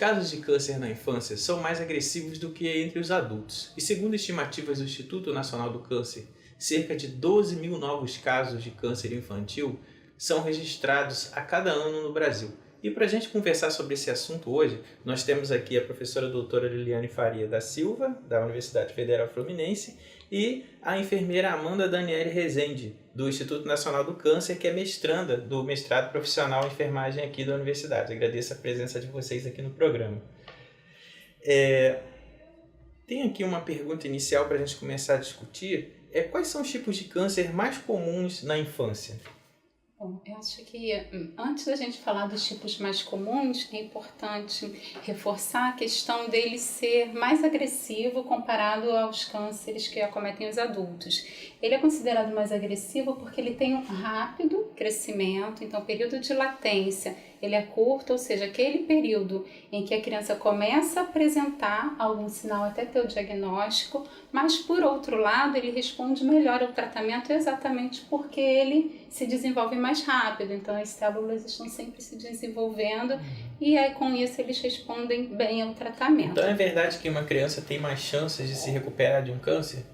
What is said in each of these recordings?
casos de câncer na infância são mais agressivos do que entre os adultos. E segundo estimativas do Instituto Nacional do Câncer, cerca de 12 mil novos casos de câncer infantil são registrados a cada ano no Brasil. E para a gente conversar sobre esse assunto hoje, nós temos aqui a professora doutora Liliane Faria da Silva, da Universidade Federal Fluminense, e a enfermeira Amanda Daniele Rezende, do Instituto Nacional do Câncer, que é mestranda do mestrado profissional em enfermagem aqui da universidade. Agradeço a presença de vocês aqui no programa. Tem aqui uma pergunta inicial para a gente começar a discutir. Quais são os tipos de câncer mais comuns na infância? Bom, eu acho que antes da gente falar dos tipos mais comuns, é importante reforçar a questão dele ser mais agressivo comparado aos cânceres que acometem os adultos. Ele é considerado mais agressivo porque ele tem um rápido crescimento, então o período de latência ele é curto, ou seja, aquele período em que a criança começa a apresentar algum sinal até ter o diagnóstico, mas por outro lado ele responde melhor ao tratamento exatamente porque ele se desenvolve mais rápido, então as células estão sempre se desenvolvendo e aí com isso eles respondem bem ao tratamento. Então é verdade que uma criança tem mais chances de se recuperar de um câncer?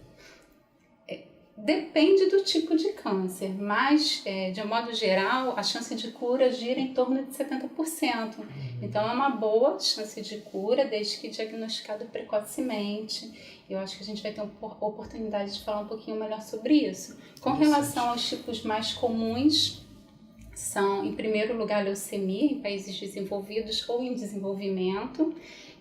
Depende do tipo de câncer, mas de um modo geral a chance de cura gira em torno de 70%. Então é uma boa chance de cura desde que diagnosticado precocemente. Eu acho que a gente vai ter uma oportunidade de falar um pouquinho melhor sobre isso. Com relação aos tipos mais comuns, são em primeiro lugar a leucemia em países desenvolvidos ou em desenvolvimento.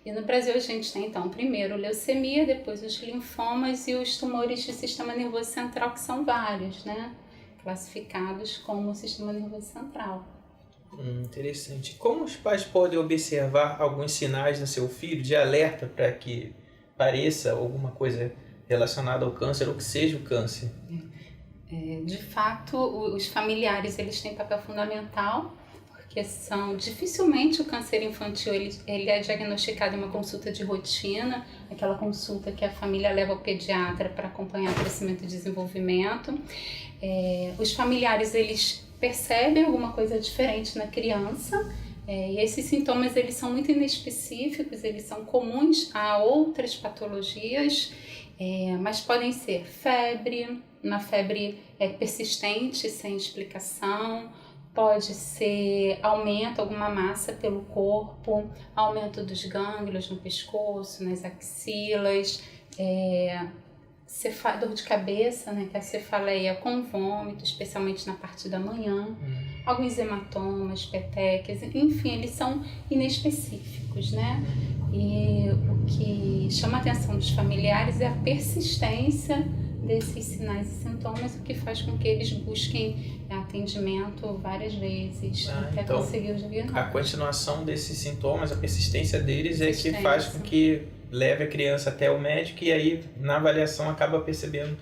E no Brasil a gente tem então primeiro leucemia, depois os linfomas e os tumores do sistema nervoso central, que são vários, né? Classificados como sistema nervoso central. Interessante. Como os pais podem observar alguns sinais no seu filho de alerta para que pareça alguma coisa relacionada ao câncer ou que seja o câncer? De fato, os familiares eles têm papel fundamental, porque dificilmente o câncer infantil ele é diagnosticado em uma consulta de rotina, aquela consulta que a família leva ao pediatra para acompanhar o crescimento e desenvolvimento. Os familiares eles percebem alguma coisa diferente na criança, e esses sintomas eles são muito inespecíficos, eles são comuns a outras patologias, mas podem ser febre, uma febre persistente, sem explicação, pode ser aumento, alguma massa pelo corpo, aumento dos gânglios no pescoço, nas axilas, dor de cabeça, né, que é a cefaleia com vômito, especialmente na parte da manhã, alguns hematomas, petequias, enfim, eles são inespecíficos, né? E o que chama a atenção dos familiares é a persistência desses sinais e sintomas, o que faz com que eles busquem atendimento várias vezes até então, conseguir o diagnóstico. A continuação desses sintomas, a persistência deles é que faz com que leve a criança até o médico e aí na avaliação acaba percebendo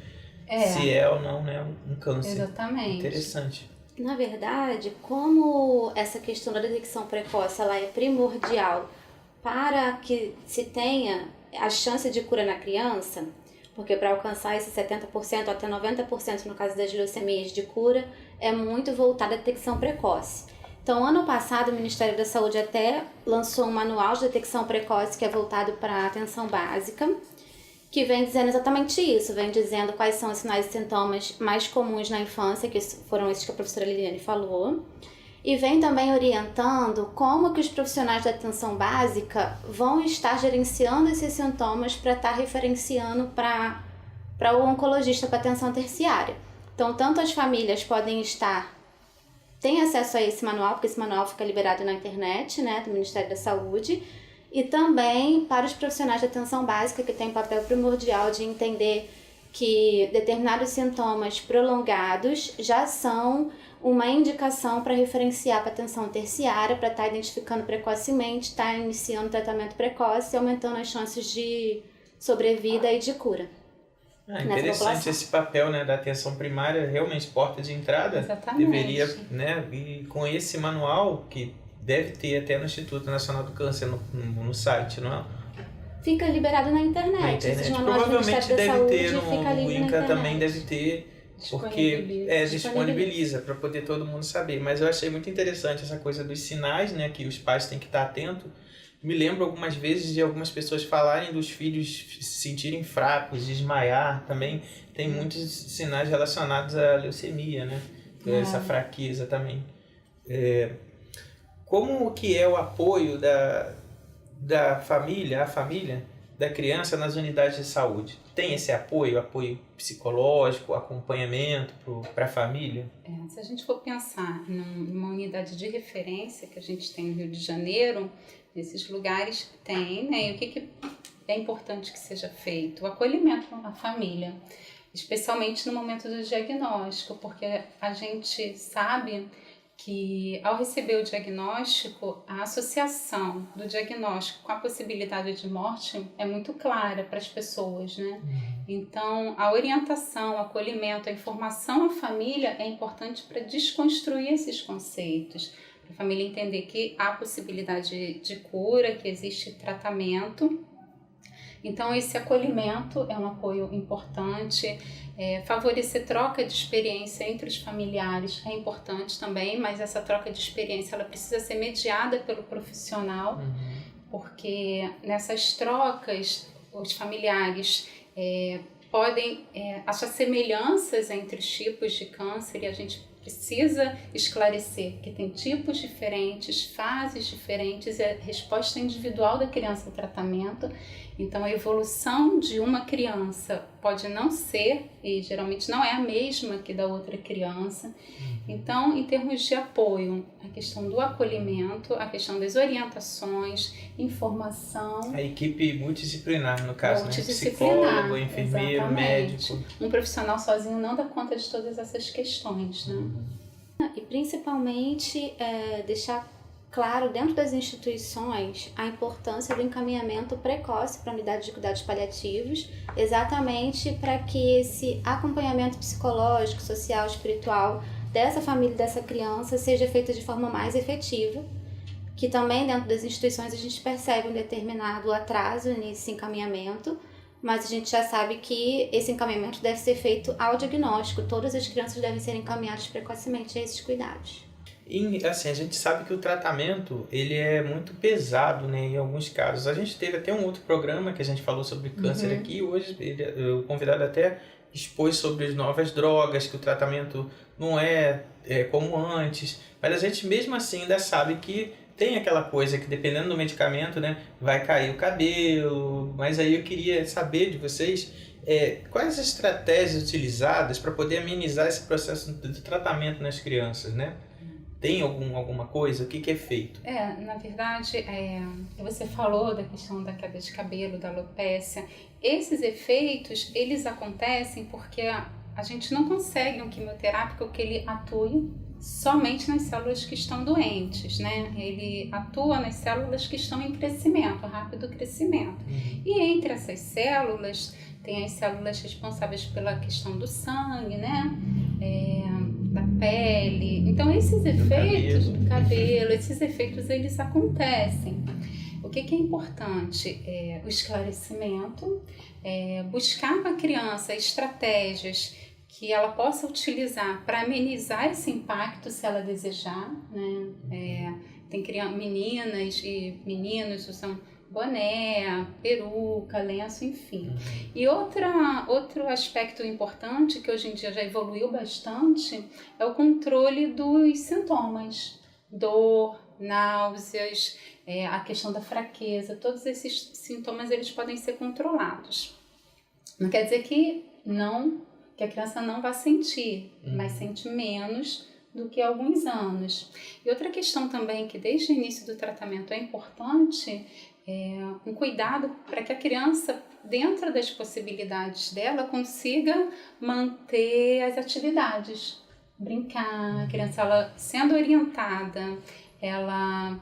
se é ou não, né, um câncer. Exatamente. Interessante. Na verdade, como essa questão da detecção precoce ela é primordial para que se tenha a chance de cura na criança, porque para alcançar esse 70% até 90% no caso das leucemias de cura, é muito voltada à detecção precoce. Então, ano passado, o Ministério da Saúde até lançou um manual de detecção precoce que é voltado para a atenção básica, que vem dizendo exatamente isso, vem dizendo quais são os sinais e sintomas mais comuns na infância, que foram esses que a professora Liliane falou, e vem também orientando como que os profissionais da atenção básica vão estar gerenciando esses sintomas para estar referenciando para o oncologista para atenção terciária. Então, tanto as famílias têm acesso a esse manual, porque esse manual fica liberado na internet, né, do Ministério da Saúde, e também para os profissionais de atenção básica, que têm papel primordial de entender que determinados sintomas prolongados já são uma indicação para referenciar para atenção terciária, para estar identificando precocemente, estar iniciando tratamento precoce e aumentando as chances de sobrevida e de cura. Interessante esse papel, né, da atenção primária, realmente porta de entrada. Exatamente. Deveria, né, e com esse manual que deve ter até no Instituto Nacional do Câncer no site, não é? Fica liberado na internet. Provavelmente deve ter no INCA também deve ter, porque disponibiliza para poder todo mundo saber. Mas eu achei muito interessante essa coisa dos sinais, né, que os pais têm que estar atentos. Me lembro algumas vezes de algumas pessoas falarem dos filhos se sentirem fracos, desmaiar. Também tem muitos sinais relacionados à leucemia, né? Essa fraqueza também. Como que é o apoio da família, a família da criança nas unidades de saúde? Tem esse apoio psicológico, acompanhamento para a família? Se a gente for pensar numa unidade de referência que a gente tem no Rio de Janeiro, nesses lugares tem, né? E o que é importante que seja feito? O acolhimento à família, especialmente no momento do diagnóstico, porque a gente sabe que ao receber o diagnóstico, a associação do diagnóstico com a possibilidade de morte é muito clara para as pessoas, né? Então, a orientação, o acolhimento, a informação à família é importante para desconstruir esses conceitos, para a família entender que há possibilidade de cura, que existe tratamento. Então, esse acolhimento é um apoio importante. Favorecer troca de experiência entre os familiares é importante também, mas essa troca de experiência ela precisa ser mediada pelo profissional, porque nessas trocas os familiares podem achar semelhanças entre os tipos de câncer e a gente precisa esclarecer que tem tipos diferentes, fases diferentes, a resposta individual da criança ao tratamento. Então, a evolução de uma criança pode não ser, e geralmente não é a mesma que da outra criança. Então, em termos de apoio, a questão do acolhimento, a questão das orientações, informação. A equipe multidisciplinar, no caso, multidisciplinar, né? Psicólogo, enfermeiro, exatamente. médico. Um profissional sozinho não dá conta de todas essas questões, né? E principalmente deixar claro dentro das instituições a importância do encaminhamento precoce para a unidade de cuidados paliativos, exatamente para que esse acompanhamento psicológico, social, espiritual dessa família e dessa criança seja feito de forma mais efetiva, que também dentro das instituições a gente percebe um determinado atraso nesse encaminhamento, mas a gente já sabe que esse encaminhamento deve ser feito ao diagnóstico, todas as crianças devem ser encaminhadas precocemente a esses cuidados. E, assim, a gente sabe que o tratamento ele é muito pesado, né, em alguns casos. A gente teve até um outro programa que a gente falou sobre câncer aqui. Hoje o convidado até expôs sobre as novas drogas, que o tratamento não é como antes. Mas a gente mesmo assim ainda sabe que tem aquela coisa que dependendo do medicamento, né, vai cair o cabelo. Mas aí eu queria saber de vocês quais as estratégias utilizadas para poder amenizar esse processo de tratamento nas crianças, né? Tem alguma coisa? O que é feito? Na verdade, você falou da questão da queda de cabelo, da alopécia. Esses efeitos, eles acontecem porque a gente não consegue um quimioterápico que ele atue somente nas células que estão doentes, né? Ele atua nas células que estão em crescimento, rápido crescimento. E entre essas células, tem as células responsáveis pela questão do sangue, né? Da pele. Então, esses efeitos do cabelo, esses efeitos, eles acontecem. O que é importante? O esclarecimento, buscar na criança estratégias que ela possa utilizar para amenizar esse impacto, se ela desejar, né? Tem meninas e meninos usam boné, peruca, lenço, enfim. E outro aspecto importante, que hoje em dia já evoluiu bastante, é o controle dos sintomas. Dor, náuseas, a questão da fraqueza, todos esses sintomas eles podem ser controlados. Não quer dizer que a criança não vai sentir, mas sente menos do que há alguns anos. E outra questão também que desde o início do tratamento é importante um cuidado para que a criança, dentro das possibilidades dela, consiga manter as atividades, brincar. A criança, ela, sendo orientada, ela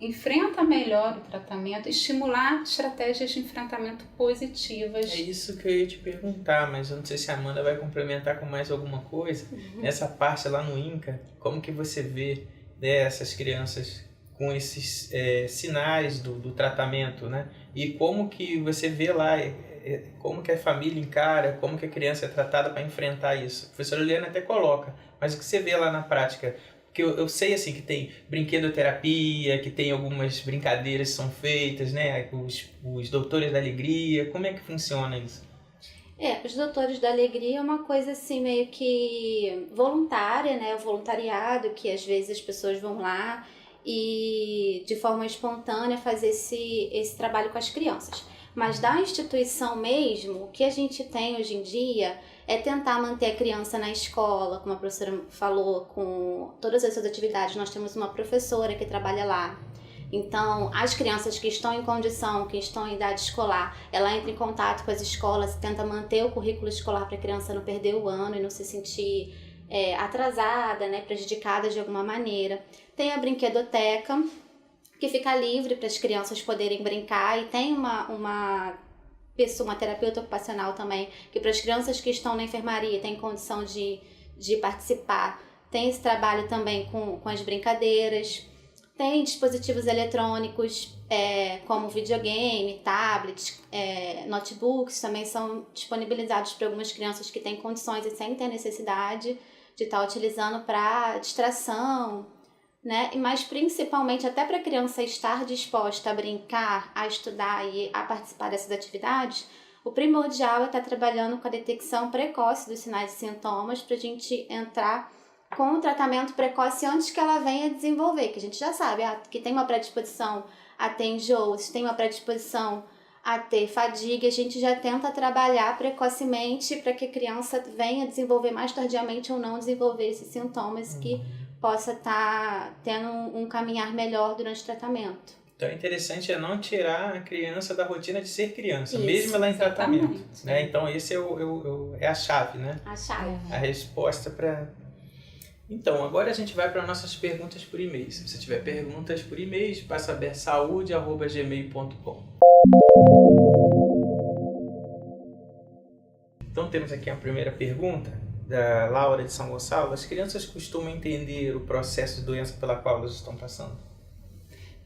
enfrenta melhor o tratamento, estimular estratégias de enfrentamento positivas. É isso que eu ia te perguntar, mas eu não sei se a Amanda vai complementar com mais alguma coisa. Nessa parte lá no INCA, como que você vê essas crianças com esses sinais do tratamento, né? E como que você vê lá, como que a família encara, como que a criança é tratada para enfrentar isso? A professora Eliana até coloca, mas o que você vê lá na prática? Porque eu sei assim que tem brinquedoterapia, que tem algumas brincadeiras que são feitas, né? Os doutores da alegria, como é que funciona isso? Os doutores da alegria é uma coisa assim meio que voluntária, né? O voluntariado, que às vezes as pessoas vão lá e de forma espontânea fazer esse trabalho com as crianças. Mas da instituição mesmo, o que a gente tem hoje em dia é tentar manter a criança na escola, como a professora falou, com todas as suas atividades. Nós temos uma professora que trabalha lá. Então, as crianças que estão em condição, que estão em idade escolar, ela entra em contato com as escolas, tenta manter o currículo escolar para a criança não perder o ano e não se sentir atrasada, né, prejudicada de alguma maneira. Tem a brinquedoteca, que fica livre para as crianças poderem brincar, e tem uma terapeuta ocupacional também, que para as crianças que estão na enfermaria têm condição de participar. Tem esse trabalho também com as brincadeiras. Tem dispositivos eletrônicos como videogame, tablets, notebooks, também são disponibilizados para algumas crianças que têm condições e sem ter necessidade de estar utilizando para distração, né? Mas principalmente até para a criança estar disposta a brincar, a estudar e a participar dessas atividades, o primordial é estar trabalhando com a detecção precoce dos sinais e sintomas para a gente entrar com o tratamento precoce antes que ela venha desenvolver, que a gente já sabe que tem uma predisposição a ter enjoo, se tem uma predisposição a ter fadiga, a gente já tenta trabalhar precocemente para que a criança venha desenvolver mais tardiamente ou não desenvolver esses sintomas que possa estar tendo um caminhar melhor durante o tratamento. Então, é interessante não tirar a criança da rotina de ser criança, Isso, mesmo ela em tratamento. exatamente. Né? Então, esse é a chave, né? A chave. A resposta para... Então, agora a gente vai para nossas perguntas por e-mail. Se você tiver perguntas por e-mail, basta saber saúde@gmail.com. Então, temos aqui a primeira pergunta da Laura de São Gonçalo. As crianças costumam entender o processo de doença pela qual elas estão passando?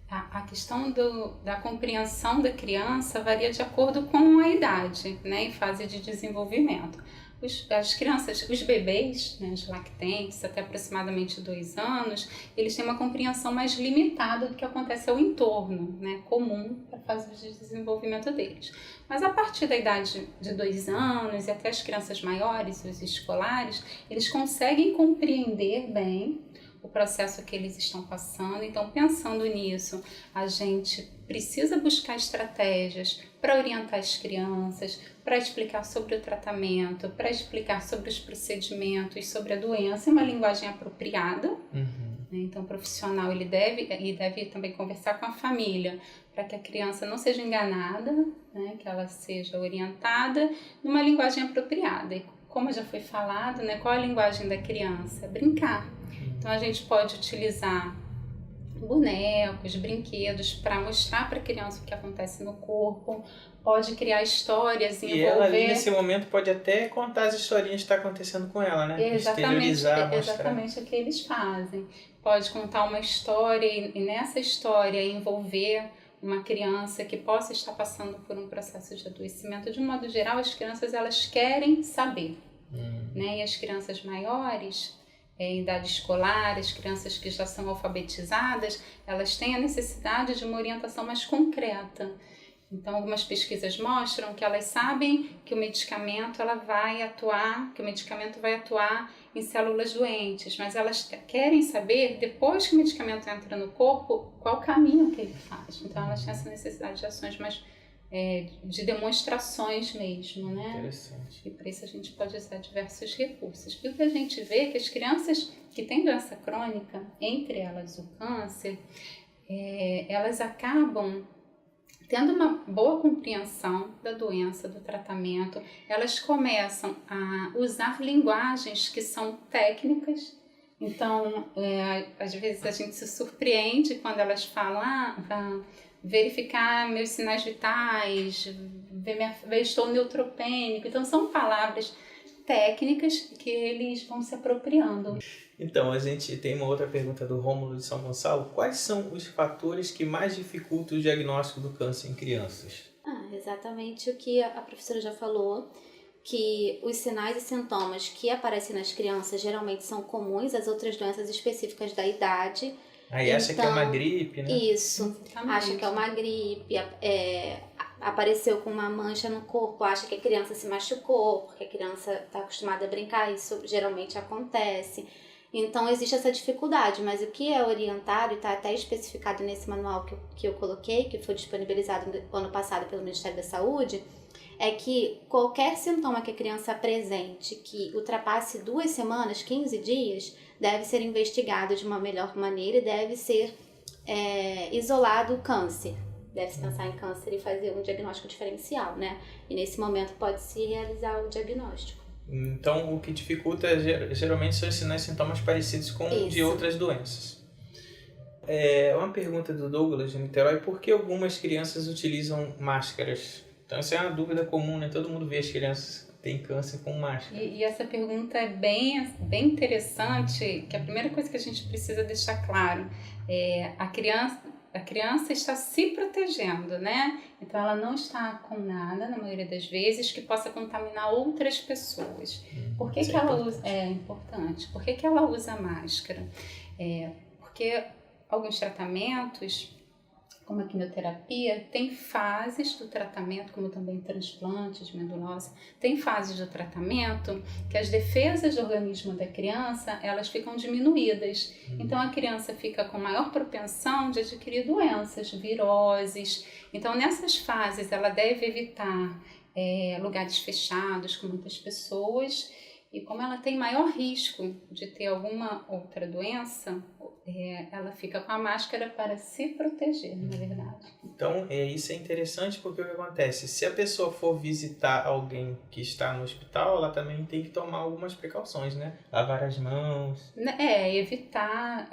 A questão da compreensão da criança varia de acordo com a idade, né, e fase de desenvolvimento. As crianças, os bebês, né, os lactentes, até aproximadamente 2 anos, eles têm uma compreensão mais limitada do que acontece ao entorno, né, comum para a fase de desenvolvimento deles. Mas a partir da idade de 2 anos e até as crianças maiores, os escolares, eles conseguem compreender bem o processo que eles estão passando. Então, pensando nisso, a gente precisa buscar estratégias para orientar as crianças, para explicar sobre o tratamento, para explicar sobre os procedimentos, sobre a doença, em uma linguagem apropriada. Então, o profissional ele deve também conversar com a família para que a criança não seja enganada, né, que ela seja orientada numa linguagem apropriada. E como já foi falado, né, qual a linguagem da criança? Brincar. Então, a gente pode utilizar bonecos, brinquedos para mostrar para a criança o que acontece no corpo, pode criar histórias, envolver... E ela ali nesse momento pode até contar as historinhas que está acontecendo com ela, né? Exatamente o que eles fazem. Pode contar uma história e nessa história envolver uma criança que possa estar passando por um processo de adoecimento. De um modo geral, as crianças elas querem saber, né? E as crianças maiores... em idade escolar, as crianças que já são alfabetizadas, elas têm a necessidade de uma orientação mais concreta. Então, algumas pesquisas mostram que elas sabem que o medicamento vai atuar em células doentes, mas elas querem saber, depois que o medicamento entra no corpo, qual o caminho que ele faz. Então, elas têm essa necessidade de ações mais de demonstrações mesmo, né? Interessante. E para isso a gente pode usar diversos recursos. E o que a gente vê é que as crianças que têm doença crônica, entre elas o câncer, elas acabam tendo uma boa compreensão da doença, do tratamento. Elas começam a usar linguagens que são técnicas. Então, às vezes a gente se surpreende quando elas falam, verificar meus sinais vitais, ver estou neutropênico. Então, são palavras técnicas que eles vão se apropriando. Então, a gente tem uma outra pergunta do Rômulo de São Gonçalo. Quais são os fatores que mais dificultam o diagnóstico do câncer em crianças? Exatamente o que a professora já falou, que os sinais e sintomas que aparecem nas crianças geralmente são comuns às outras doenças específicas da idade. Aí acha que é uma gripe, né? Isso, Exatamente. acha que é uma gripe, apareceu com uma mancha no corpo, acha que a criança se machucou, porque a criança está acostumada a brincar, isso geralmente acontece. Então existe essa dificuldade, mas o que é orientado e está até especificado nesse manual que eu coloquei, que foi disponibilizado no ano passado pelo Ministério da Saúde, é que qualquer sintoma que a criança apresente que ultrapasse 2 semanas, 15 dias, deve ser investigado de uma melhor maneira e deve ser isolado o câncer. Deve-se pensar em câncer e fazer um diagnóstico diferencial, né? E nesse momento pode-se realizar o diagnóstico. Então, o que dificulta geralmente são os sinais e sintomas parecidos com o de outras doenças. Uma pergunta do Douglas de Niterói: por que algumas crianças utilizam máscaras? Então, essa é uma dúvida comum, né? Todo mundo vê as crianças que têm câncer com máscara. E essa pergunta é bem interessante, que a primeira coisa que a gente precisa deixar claro é a criança está se protegendo, né? Então ela não está com nada, na maioria das vezes, que possa contaminar outras pessoas. Por que ela usa? É importante. Por que ela usa máscara? Porque alguns tratamentos, como a quimioterapia, tem fases do tratamento, como também transplantes de medula óssea, tem fases do tratamento que as defesas do organismo da criança, elas ficam diminuídas. Então a criança fica com maior propensão de adquirir doenças, viroses. Então nessas fases ela deve evitar lugares fechados com muitas pessoas. E como ela tem maior risco de ter alguma outra doença, ela fica com a máscara para se proteger, na verdade. Então, isso é interessante porque o que acontece? Se a pessoa for visitar alguém que está no hospital, ela também tem que tomar algumas precauções, né? Lavar as mãos. Evitar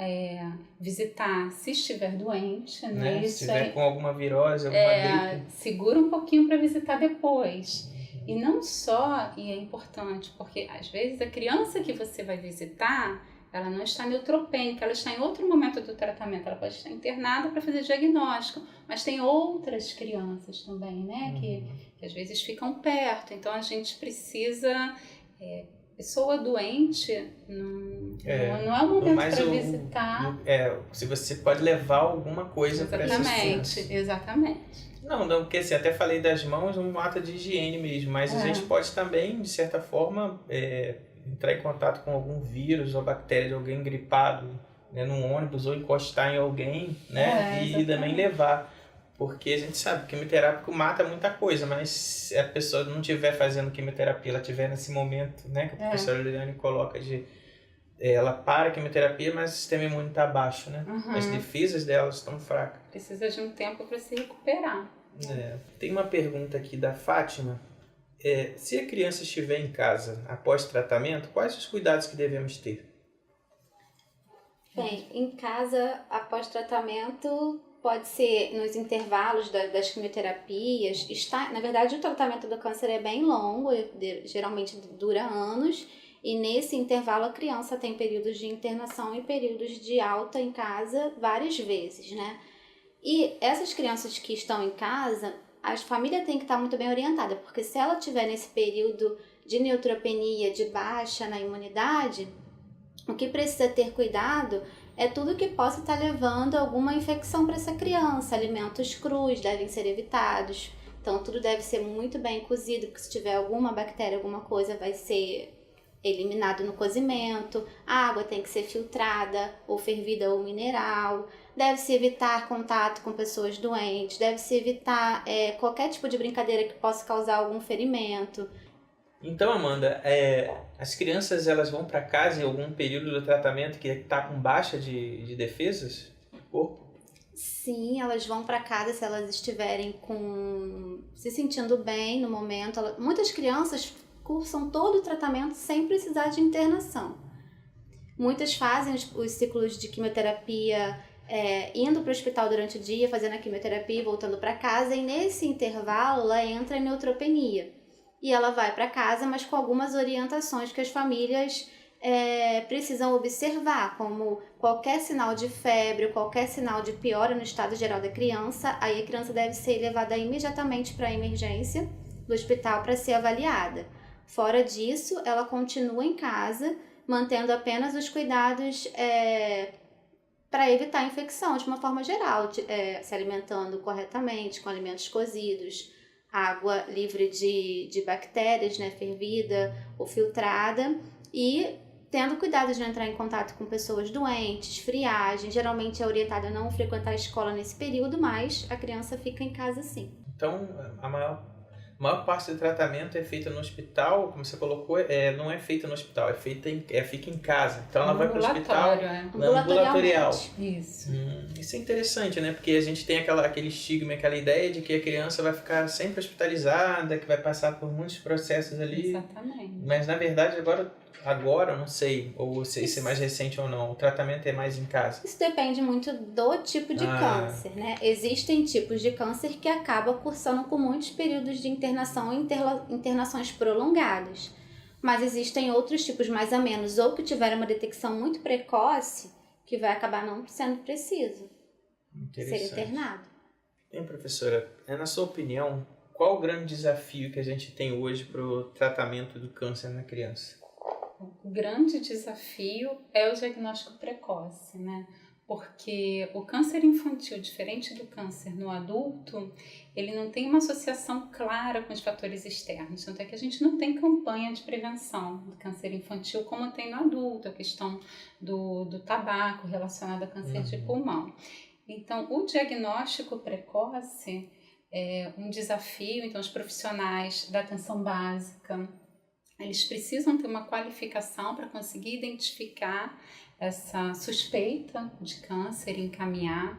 visitar se estiver doente, né? Se estiver com alguma virose, alguma gripe. Segura um pouquinho para visitar depois. E não só, e é importante, porque às vezes a criança que você vai visitar, ela não está neutropênica, ela está em outro momento do tratamento, ela pode estar internada para fazer diagnóstico, mas tem outras crianças também, né, que às vezes ficam perto, então a gente precisa, pessoa doente, não é o momento para visitar. Se você pode levar alguma coisa para assistir. Exatamente. Não, porque assim, até falei das mãos, um ato de higiene mesmo, mas a gente pode também, de certa forma, entrar em contato com algum vírus ou bactéria de alguém gripado, né, num ônibus, ou encostar em alguém, né, e também levar. Porque a gente sabe que quimioterápico mata muita coisa, mas se a pessoa não estiver fazendo quimioterapia, ela estiver nesse momento, né, que a professora Liliane coloca ela para a quimioterapia, mas o sistema imune está baixo, né? As defesas dela estão fracas. Precisa de um tempo para se recuperar. Tem uma pergunta aqui da Fátima. Se a criança estiver em casa após tratamento, quais os cuidados que devemos ter? Bem, em casa após tratamento pode ser nos intervalos das quimioterapias. Na verdade, o tratamento do câncer é bem longo, geralmente dura anos. E nesse intervalo a criança tem períodos de internação e períodos de alta em casa várias vezes, né? E essas crianças que estão em casa, a família tem que estar muito bem orientada, porque se ela tiver nesse período de neutropenia, de baixa na imunidade, o que precisa ter cuidado é tudo que possa estar levando a alguma infecção para essa criança. Alimentos crus devem ser evitados, então tudo deve ser muito bem cozido, porque se tiver alguma bactéria, alguma coisa, vai ser eliminado no cozimento. A água tem que ser filtrada ou fervida ou mineral. Deve-se evitar contato com pessoas doentes. Deve-se evitar qualquer tipo de brincadeira que possa causar algum ferimento. Então, Amanda, as crianças elas vão para casa em algum período do tratamento que está com baixa de defesas do corpo? Sim, elas vão para casa se elas estiverem se sentindo bem no momento. Muitas crianças cursam todo o tratamento sem precisar de internação. Muitas fazem os ciclos de quimioterapia indo para o hospital durante o dia, fazendo a quimioterapia e voltando para casa, e nesse intervalo ela entra em neutropenia. E ela vai para casa, mas com algumas orientações que as famílias precisam observar, como qualquer sinal de febre, qualquer sinal de piora no estado geral da criança, aí a criança deve ser levada imediatamente para a emergência do hospital para ser avaliada. Fora disso, ela continua em casa, mantendo apenas os cuidados para evitar a infecção de uma forma geral, se alimentando corretamente, com alimentos cozidos, água livre de bactérias, né, fervida ou filtrada, e tendo cuidado de não entrar em contato com pessoas doentes, friagem. Geralmente é orientada a não frequentar a escola nesse período, mas a criança fica em casa sim. Então, a maior parte do tratamento é feita no hospital, como você colocou, não é feita no hospital, fica em casa. Então ela vai para o hospital ambulatorial. Isso. Isso é interessante, né? Porque a gente tem aquele estigma, aquela ideia de que a criança vai ficar sempre hospitalizada, que vai passar por muitos processos ali. Exatamente. Mas na verdade agora, não sei, ou se é mais recente ou não, o tratamento é mais em casa. Isso depende muito do tipo de câncer, né? Existem tipos de câncer que acabam cursando com muitos períodos de internação e internações prolongadas. Mas existem outros tipos mais a menos, ou que tiveram uma detecção muito precoce, que vai acabar não sendo preciso ser internado. Bem, professora, na sua opinião, qual o grande desafio que a gente tem hoje para o tratamento do câncer na criança? O grande desafio é o diagnóstico precoce, né? Porque o câncer infantil, diferente do câncer no adulto, ele não tem uma associação clara com os fatores externos. Tanto é que a gente não tem campanha de prevenção do câncer infantil como tem no adulto, a questão do tabaco relacionado a câncer de pulmão. Então, o diagnóstico precoce é um desafio. Então, os profissionais da atenção básica, eles precisam ter uma qualificação para conseguir identificar essa suspeita de câncer e encaminhar,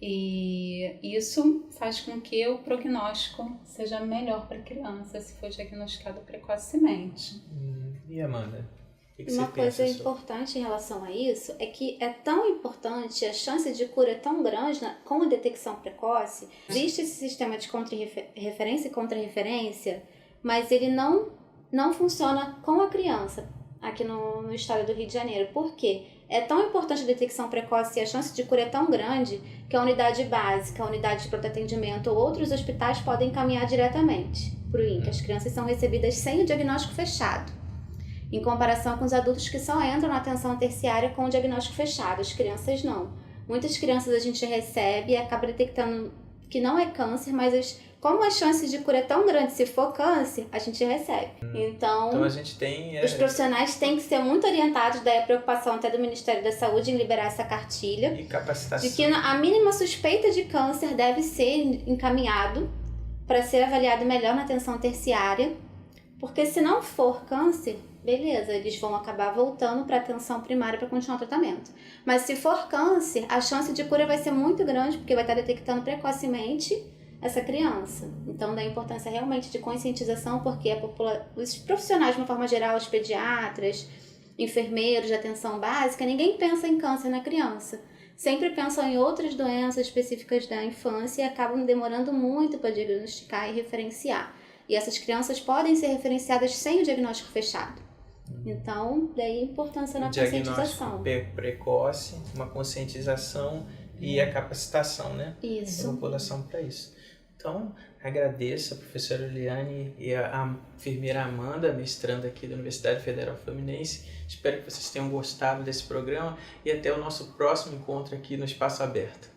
e isso faz com que o prognóstico seja melhor para a criança se for diagnosticado precocemente. E Amanda? Uma coisa importante em relação a isso é que é tão importante, a chance de cura é tão grande com a detecção precoce. Existe esse sistema de contra-referência e contra-referência, mas ele não funciona com a criança aqui no estado do Rio de Janeiro. Por quê? É tão importante a detecção precoce e a chance de cura é tão grande que a unidade básica, a unidade de pronto atendimento ou outros hospitais podem encaminhar diretamente para o INCA. As crianças são recebidas sem o diagnóstico fechado, em comparação com os adultos que só entram na atenção terciária com o diagnóstico fechado. As crianças não. Muitas crianças a gente recebe e acaba detectando que não é câncer, mas como as chances de cura é tão grande se for câncer, a gente recebe. Então a gente tem... Os profissionais têm que ser muito orientados, daí a preocupação até do Ministério da Saúde em liberar essa cartilha. E capacitação. De que a mínima suspeita de câncer deve ser encaminhado para ser avaliado melhor na atenção terciária, porque se não for câncer, beleza, eles vão acabar voltando para a atenção primária para continuar o tratamento. Mas se for câncer, a chance de cura vai ser muito grande, porque vai estar detectando precocemente essa criança. Então, da importância realmente de conscientização, porque os profissionais, de uma forma geral, os pediatras, enfermeiros de atenção básica, ninguém pensa em câncer na criança. Sempre pensam em outras doenças específicas da infância e acabam demorando muito para diagnosticar e referenciar. E essas crianças podem ser referenciadas sem o diagnóstico fechado. Então, daí a importância na conscientização. Diagnóstico precoce, uma conscientização e a capacitação, né? Isso. Da população para isso. Então, agradeço a professora Eliane e a enfermeira Amanda, mestranda aqui da Universidade Federal Fluminense. Espero que vocês tenham gostado desse programa e até o nosso próximo encontro aqui no Espaço Aberto.